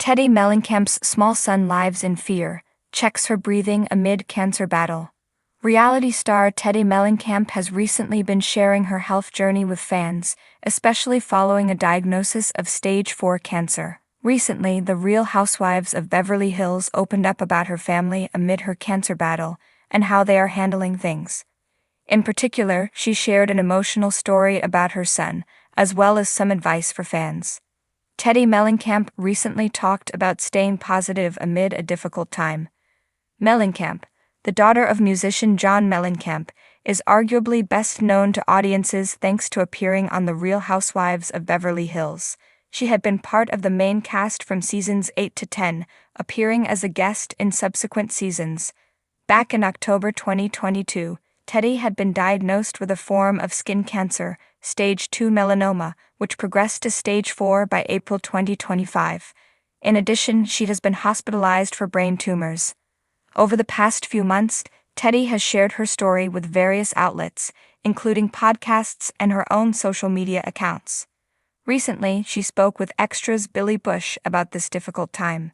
Teddi Mellencamp's small son lives in fear, checks her breathing amid cancer battle. Reality star Teddi Mellencamp has recently been sharing her health journey with fans, especially following a diagnosis of stage 4 cancer. Recently, the Real Housewives of Beverly Hills opened up about her family amid her cancer battle and how they are handling things. In particular, she shared an emotional story about her son, as well as some advice for fans. Teddi Mellencamp recently talked about staying positive amid a difficult time. Mellencamp, the daughter of musician John Mellencamp, is arguably best known to audiences thanks to appearing on The Real Housewives of Beverly Hills. She had been part of the main cast from seasons 8 to 10, appearing as a guest in subsequent seasons. Back in October 2022, Teddi had been diagnosed with a form of skin cancer, stage 2 melanoma, which progressed to stage 4 by April 2025. In addition, she has been hospitalized for brain tumors. Over the past few months, Teddi has shared her story with various outlets, including podcasts and her own social media accounts. Recently, she spoke with Extra's Billy Bush about this difficult time.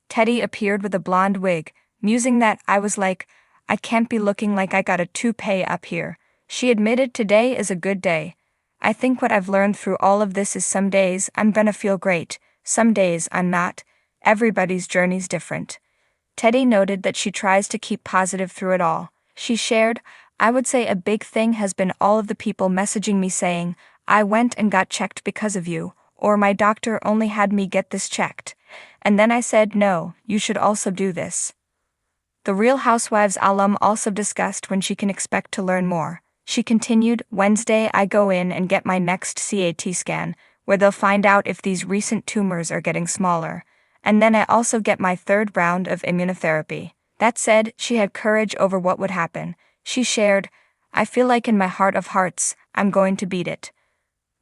Teddi appeared with a blonde wig, musing that "I was like, I can't be looking like I got a toupee up here." She admitted, "Today is a good day. I think what I've learned through all of this is some days I'm gonna feel great, some days I'm not. Everybody's journey's different." Teddi noted that she tries to keep positive through it all. She shared, "I would say a big thing has been all of the people messaging me saying, 'I went and got checked because of you,' or 'my doctor only had me get this checked. And then I said, no, you should also do this.'" The Real Housewives alum also discussed when she can expect to learn more. She continued, "Wednesday I go in and get my next CAT scan, where they'll find out if these recent tumors are getting smaller. And then I also get my 3rd round of immunotherapy." That said, she had courage over what would happen. She shared, "I feel like in my heart of hearts, I'm going to beat it."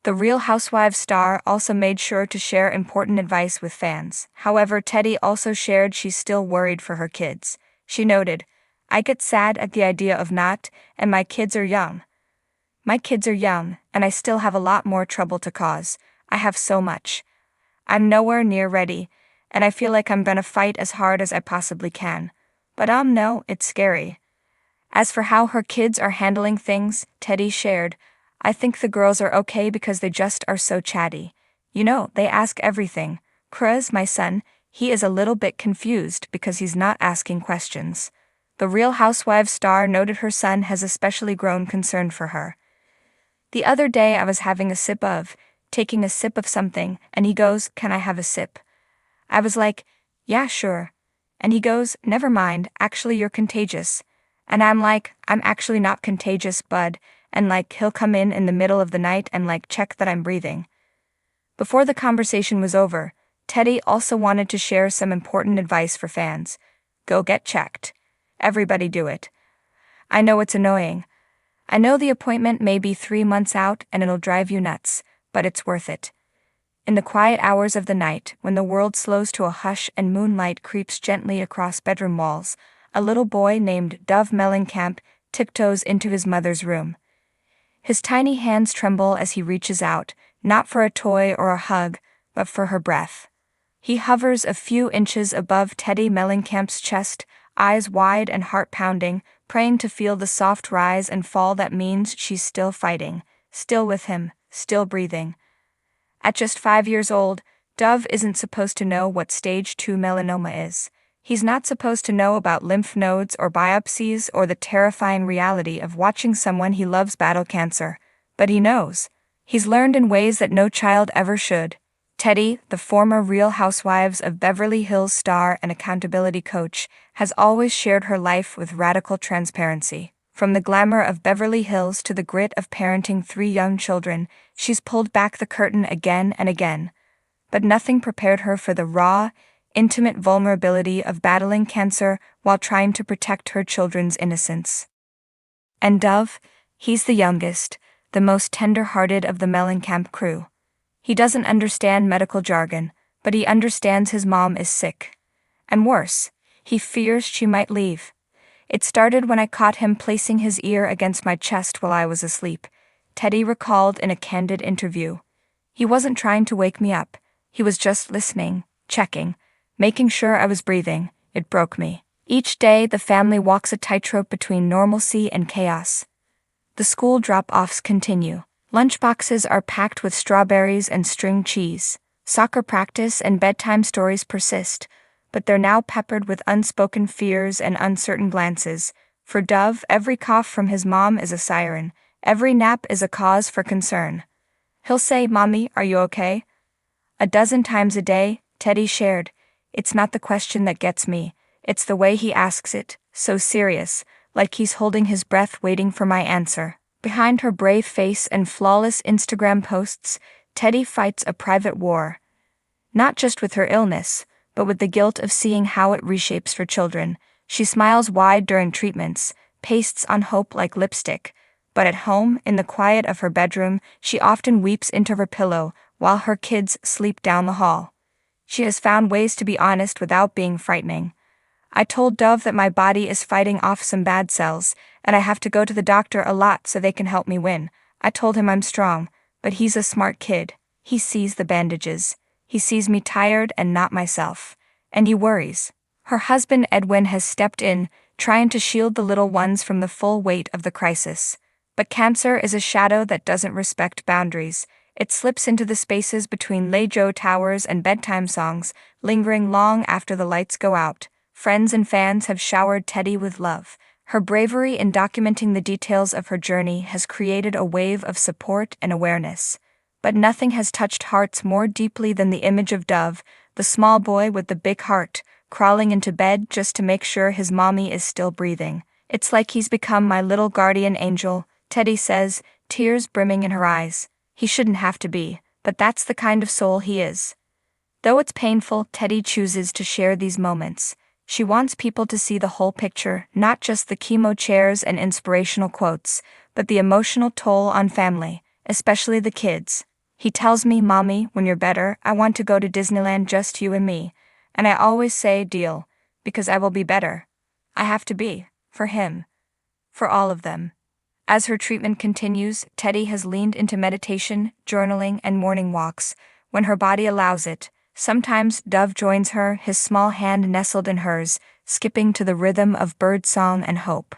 The Real Housewives star also made sure to share important advice with fans. However, Teddi also shared she's still worried for her kids. She noted, "I get sad at the idea of not, and my kids are young. My kids are young, and I still have a lot more trouble to cause. I have so much. I'm nowhere near ready, and I feel like I'm gonna fight as hard as I possibly can. But no, it's scary." As for how her kids are handling things, Teddi shared, "I think the girls are okay because they just are so chatty. You know, they ask everything. Cruz, my son, he is a little bit confused because he's not asking questions." The Real Housewives star noted her son has especially grown concerned for her. "The other day I was taking a sip of something, and he goes, 'Can I have a sip?' I was like, 'Yeah, sure.' And he goes, 'Never mind, actually you're contagious.' And I'm like, 'I'm actually not contagious, bud.' And like, he'll come in the middle of the night and like check that I'm breathing." Before the conversation was over, Teddi also wanted to share some important advice for fans. "Go get checked. Everybody do it. I know it's annoying. I know the appointment may be 3 months out and it'll drive you nuts, but it's worth it." In the quiet hours of the night, when the world slows to a hush and moonlight creeps gently across bedroom walls, a little boy named Dove Mellencamp tiptoes into his mother's room. His tiny hands tremble as he reaches out, not for a toy or a hug, but for her breath. He hovers a few inches above Teddi Mellencamp's chest, eyes wide and heart pounding, praying to feel the soft rise and fall that means she's still fighting, still with him, still breathing. At just 5 years old, Dove isn't supposed to know what stage 2 melanoma is. He's not supposed to know about lymph nodes or biopsies or the terrifying reality of watching someone he loves battle cancer. But he knows. He's learned in ways that no child ever should. Teddi, the former Real Housewives of Beverly Hills star and accountability coach, has always shared her life with radical transparency. From the glamour of Beverly Hills to the grit of parenting 3 young children, she's pulled back the curtain again and again. But nothing prepared her for the raw, intimate vulnerability of battling cancer while trying to protect her children's innocence. And Dove, he's the youngest, the most tender-hearted of the Mellencamp crew. He doesn't understand medical jargon, but he understands his mom is sick. And worse, he fears she might leave. "It started when I caught him placing his ear against my chest while I was asleep," Teddi recalled in a candid interview. "He wasn't trying to wake me up. He was just listening, checking. making sure I was breathing. It broke me. Each day, the family walks a tightrope between normalcy and chaos. The school drop-offs continue. Lunchboxes are packed with strawberries and string cheese. Soccer practice and bedtime stories persist, but they're now peppered with unspoken fears and uncertain glances. For Dove, every cough from his mom is a siren. Every nap is a cause for concern. He'll say, "Mommy, are you okay?" A dozen times a day, Teddi shared. It's not the question that gets me, it's the way he asks it, so serious, like he's holding his breath waiting for my answer. Behind her brave face and flawless Instagram posts, Teddi fights a private war. Not just with her illness, but with the guilt of seeing how it reshapes her children. She smiles wide during treatments, pastes on hope like lipstick, but at home, in the quiet of her bedroom, she often weeps into her pillow while her kids sleep down the hall. She has found ways to be honest without being frightening. I told Dove that my body is fighting off some bad cells, and I have to go to the doctor a lot so they can help me win. I told him I'm strong, but he's a smart kid. He sees the bandages. He sees me tired and not myself. And he worries. Her husband Edwin has stepped in, trying to shield the little ones from the full weight of the crisis. But cancer is a shadow that doesn't respect boundaries. It slips into the spaces between Lei-Jo towers and bedtime songs, lingering long after the lights go out. Friends and fans have showered Teddi with love. Her bravery in documenting the details of her journey has created a wave of support and awareness. But nothing has touched hearts more deeply than the image of Dove, the small boy with the big heart, crawling into bed just to make sure his mommy is still breathing. It's like he's become my little guardian angel, Teddi says, tears brimming in her eyes. He shouldn't have to be, but that's the kind of soul he is. Though it's painful, Teddi chooses to share these moments. She wants people to see the whole picture, not just the chemo chairs and inspirational quotes, but the emotional toll on family, especially the kids. He tells me, "Mommy, when you're better, I want to go to Disneyland, just you and me." And I always say, "Deal," because I will be better. I have to be, for him. For all of them. As her treatment continues, Teddi has leaned into meditation, journaling, and morning walks, when her body allows it. Sometimes Dove joins her, his small hand nestled in hers, skipping to the rhythm of bird song and hope.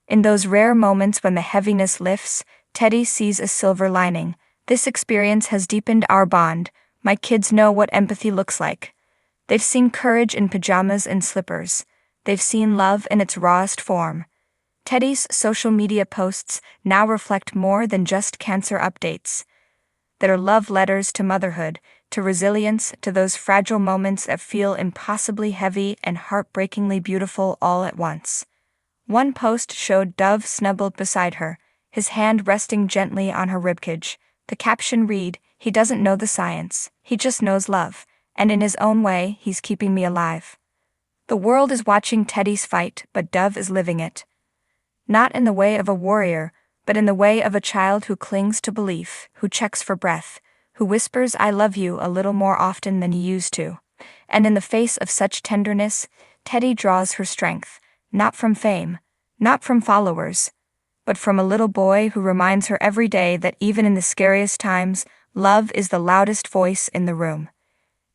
In those rare moments when the heaviness lifts, Teddi sees a silver lining. This experience has deepened our bond. My kids know what empathy looks like. They've seen courage in pajamas and slippers. They've seen love in its rawest form. Teddi's social media posts now reflect more than just cancer updates. That are love letters to motherhood, to resilience, to those fragile moments that feel impossibly heavy and heartbreakingly beautiful all at once. One post showed Dove snuggled beside her, his hand resting gently on her ribcage. The caption read, "He doesn't know the science, he just knows love, and in his own way, he's keeping me alive." The world is watching Teddi's fight, but Dove is living it. Not in the way of a warrior, but in the way of a child who clings to belief, who checks for breath, who whispers "I love you" a little more often than he used to. And in the face of such tenderness, Teddi draws her strength, not from fame, not from followers, but from a little boy who reminds her every day that even in the scariest times, love is the loudest voice in the room.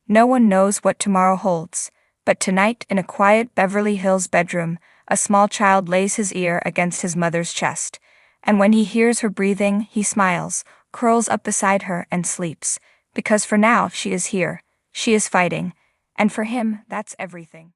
No one knows what tomorrow holds, but tonight in a quiet Beverly Hills bedroom, a small child lays his ear against his mother's chest, and when he hears her breathing, he smiles, curls up beside her and sleeps, because for now she is here, she is fighting, and for him that's everything.